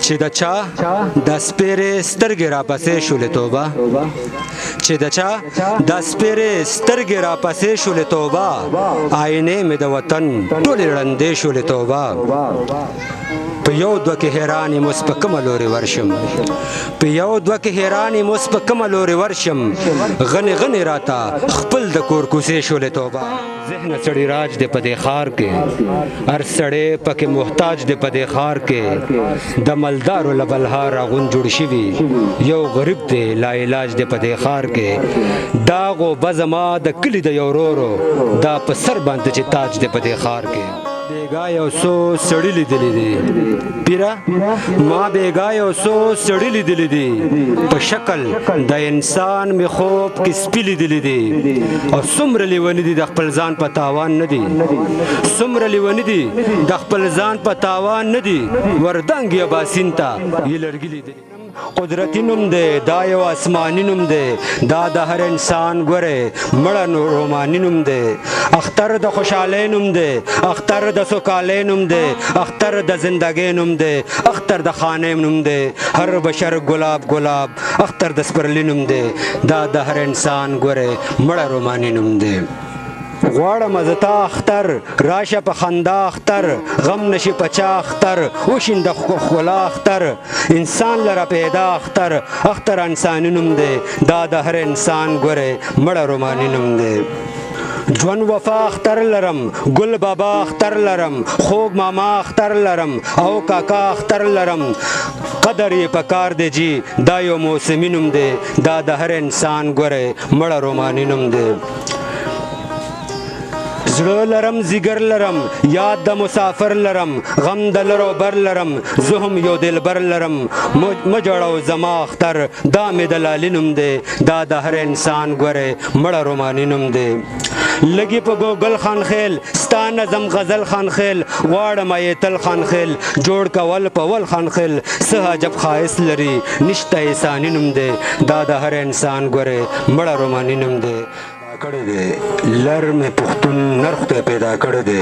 چې د چا د سپېرې سترګې راپسې شولې توبه چې د چا د سپېرې سترګې راپسې شولې توبه آینې مې د وطن ټولې ړندې شولې توبه په یو دوه کې حیران یم اوس په کومه لورې ورشم په یو دوه کې حیران یم اوس په کومه لورې ورشم غنې غنې راته خپل د کور کوڅې شولې توبه ذهن سړی راج دی په دې ښار کې هر سړی پکې محتاج دی په دې ښار کې د مالدارو له بلها راغون جوړ شوي یو غریب دی لا علاج دی په دې ښار کې دا غوبه زما د کلي د یو ورورو دا په سر باندې چې تاج دی په دې ښار کې بیګا یو څو سړي لیدلی دي پیره ما بیګا یو څو سړي لیدلی دي په شکل د انسان مې خوب کې سپي لیدلی دي او څومره لیوني دي د خپل ځان په تاوان نه دي څومره لیوني دي د خپل ځان په تاوان نه دي وردنګ یا باسین ته یې لرګي لیدلي قدرتی نوم دی دا یو آسمانی نوم دی دا د هر انسان ګوره مړه رومانی نوم دی اختر د خوشحالۍ نوم دی اختر د سوکالۍ نوم دی اختر د زندګۍ نوم دی اختر د خانې نوم دی هر بشر ګلاب ګلاب اختر د سپرلی نوم دی دا د هر انسان ګوره مړه رومانی نوم دی غواړم زه تا اختر راشه په خندا اختر غم نشي په چا اختر وشین د ښکلا اختر انسان لره پیدا اختر اختر انساني نوم دی دا د هر انسان ګوره مړه رومانی نوم دی ژوند وفا اختر لرم ګل بابا اختر لرم خوږ ماما اختر لرم او کاکا اختر لرم قدر یې په کار دی جی دا یو موسمي نوم دی دا د هر انسان ګوره مړه رومانی نوم دی زړه لرم زیګر لرم یاد د مسافر لرم غم د لرو بر لرم زه هم یو دلبر لرم مه جوړو زما اختر دا مې د لالي نوم دی دا د هر انسان ګوره مړه رومانی نوم دی لګي په ګوګل خان خیل ستا نظم غزل خان خیل غواړم یې تل خان خیل جوړ کول په ول خان خیل څه عجب ښایست لري نشته انساني نوم دی دا د هر انسان ګوره مړه رومانی نوم دی کړی دی لر مې پښتون نر خدای پیدا کړی دی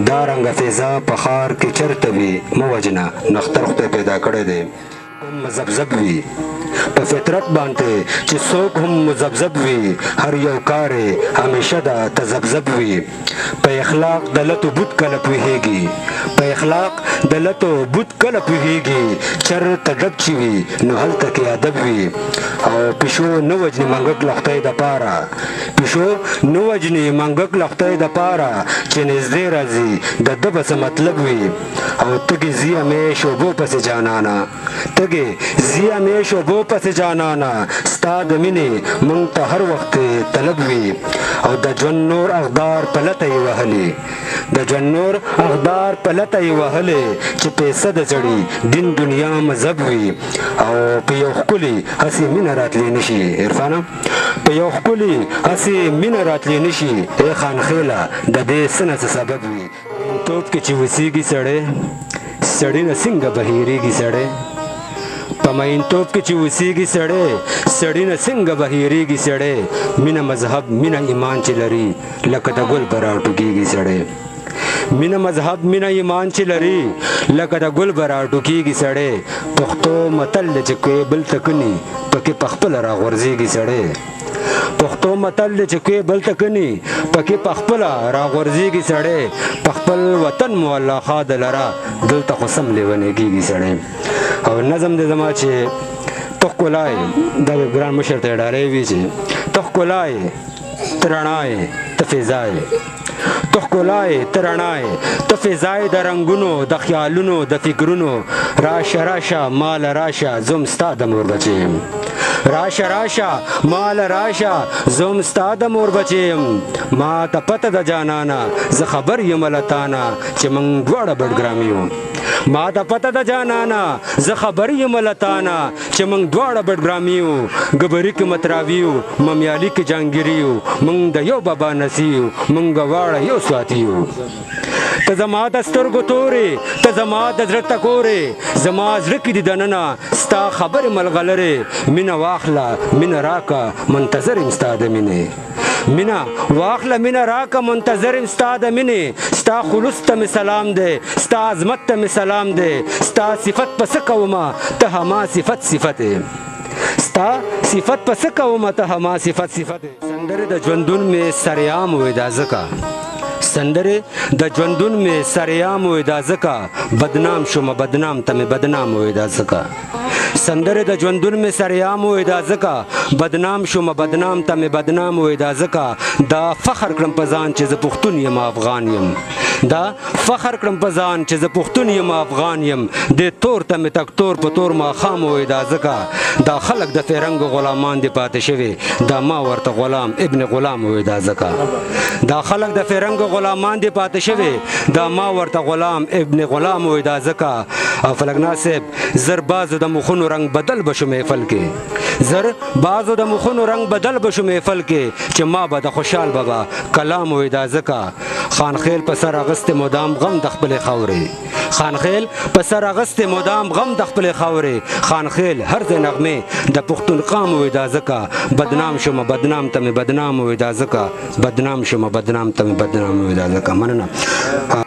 دا رنګه فضا په ښار کې چرته وي مه وژنه نختر خدای پیدا کړی دی کوم مذبذب وي په فطرت باندې چې څوک هم مذبذب وي هر یو کار همیشه د تذبذب وي په اخلاق د لتو بوت کله پوهېږي په اخلاق د لتو بوت کله پوهېږي چرته ډک چې وي نو هلته کې ادب وي او پیشو نه وژني منګک له خدای دپاره پیشو نه وژني منګک له خدای دپاره چې نږدې راځي د ده به څه مطلب وي او تږې ځي همیش اوبو پسې جانانه تږې ځي همیش اوبو پسې جانانه ستا د مینې موږ ته هر وخت طلب وي او د ژوند نور اغدار په لته یې وهلې د ژوند نور اغدار په لته یې وهلې چې پیسه د سړي دین دنیا مذهب وي او په یو ښکلي هسې مینه راتلی نشي عرفانه په یو ښکلي هسې مینه راتلی نشي ای خانخیله د دې څه نه څه سبب وي توپ کې چې اوسېږي سړی سړی نه څنګه بهیرېږي سړی په مینتوب کې چې اوسېږي سړی سړی نه څنګه بهیرېږي سړی مینه مذهب مینه ایمان چې لري لکه د ګل به راټوکېږي سړی مینه مذهب مینه ایمان چې لري لکه د ګل به راټوکېږي سړی پښتو متل دی چې کوی بل ته کني پکې پخپله راغورځېږي سړی پښتو متل دی چې کوی بل ته کني پکې پخپله راغورځېږي سړی په خپل وطن مو الله ښاد لره دلته خو سم لیونی کېږي سړی او نظم دی زما چې ته ښکلا یې دا ګران مشر ته یې ډالۍ وي چې ته ښکلا یې ته رڼا یې ته فضا یې ته ښکلا یې ته رڼا یې ته فضا یې د رنګونو د خیالونو د فکرونو راشه راشه ماله راشه زه هم ستا د مور بچی یم راشه راشه ماله راشه زه هم ستا د مور بچی یم ما ته پته ده جانانه زه خبر یم له تانه چې موږ دواړه بډګرام یو ما ته پته ده جانانه زه خبر یم له تانه چې موږ دواړه بډګرام یو ګبري کې متراوي یو ممیالي کې جانګیري یو موږ د یو بابا نسي یو موږ دواړه یو سواتي یو ته زما د سترګو تورې ته زما د زړه ټکورې زما زړه کې دي دننه ستا خبرې ملغلرې مینه واخله مینه راکه منتظر یم ستا د مینې مینه واخله مینه راکه منتظر یم ستا د مینې ستا خلوص ته مې سلام دی ستا عظمت ته مې سلام دی ستا صفت په څه کومه ته هما صفت صفت ستا صفت په څه کومه ته هما صفت صفت سندرې د ژوندون مې سریام وې دا ځکه سندرې د ژوندون مې سریام وې دا ځکه بدنام شومه بدنام ته مې بدنام وې دا ځکه سندرې د ژوندون مې سریام وې دا ځکه بدنام شومه بدنام ته مې بدنام وې دا ځکه دا فخر کړم په ځان چې زه پښتون یم افغان یم دا فخر کړم په ځان چې زه پښتون یم افغان یم دې تور ته مې تک تور په تور ماښام وې دا ځکه دا خلک د فرنګ غلامان دي پاتې شوي دا ما ورته غلام ابن غلام وې دا ځکه دا خلک د فرنګ غلامان دي پاتې شوي دا ما ورته غلام ابن غلام وې دا ځکه او فلک ناصب زر بازو د مخونو رنگ بدل بشو محفل کې زر بازو د مخونو رنگ بدل بشو محفل کې چې ما به د خوشحال بابا کلام وې دا ځکه خانخیل په سر اغستې مدام غم د خپلې خاورې خانخیل په سر اغستې مدام غم د خپلې خاورې خانخیل هر ځای نغمې د پښتونخوا وې دا ځکه بدنام شومه بدنام ته مې بدنام وې دا ځکه بدنام شومه بدنام ته مې بدنام وې دا ځکه مننه